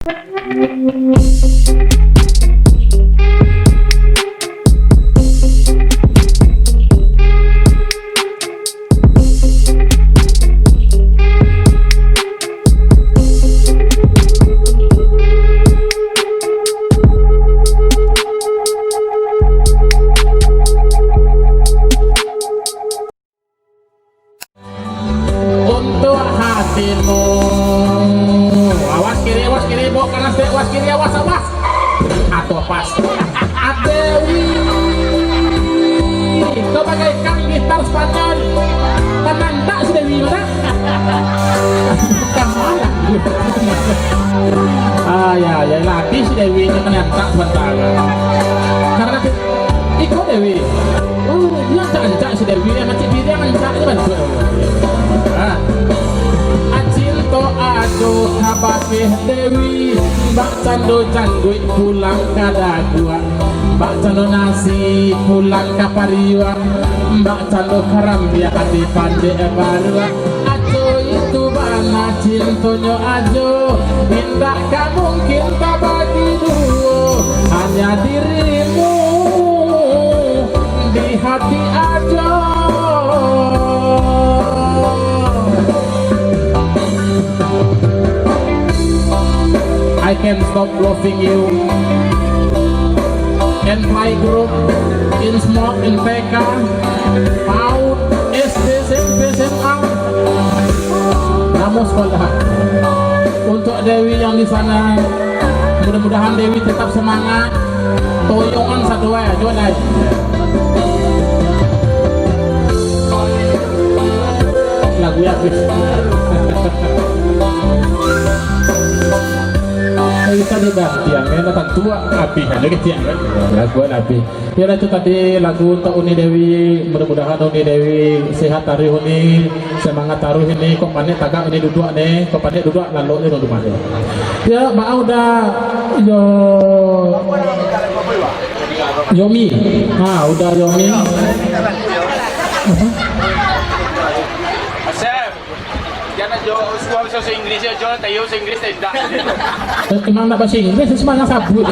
Untuk hatimu, awas kiri, bawa kanan, awas kiri, awas. Atau pas, Adewi, kau bagaikan gitar Spanyol, tenang tak si Dewi mana? Bukan malah. Ya latih si Dewi ini menyantak sebentar. Karena ikut Dewi, dia ancak si Dewi, macam dia ancaknya bantu. Acinto aduh habakeh Dewi, Mbak Cando canduit pulang kadagua, Mbak Cando nasi pulang kapariwa, Mbak Cando karam dia hati pande barua. Ajo itu bana cintonyo ajo, indah gak mungkin tak bagi duo, hanya dirimu di hati ajo. I can't stop loving you. And my group in small in TK, PAUD, SD, SMP, SMA, namun sekolah. Untuk Dewi yang di sana, mudah-mudahan Dewi tetap semangat. Toyongan satu ya, jual aja. Lagu ya habis. Kita diganti yang ini datang tua api kan lagi tiang kan lagu api ya itu tadi lagu untuk Uni Dewi. Mudah-mudahan Uni Dewi sehat hari ini, semangat taruh ini. Kok panik tagak ini duduk nih, kok panik duduk lalu ini rumah nih ya. Mau udah Yomi udah Yomi jangan jauh bahasa Inggris ya, jauh tahu Inggris tidak. Kemana nak bahasa Inggris semuanya sabut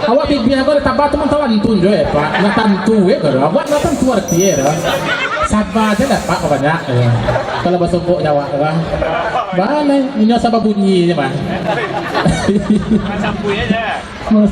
awak bibi aku tambah teman-teman pun ya Pak, nggak tentu ya awak nggak tentu arti ya sabar aja lah Pak banyak kalau bahasa Pok Jawa kan boleh ini asal bunyinya Pak. Sampai aja. Mau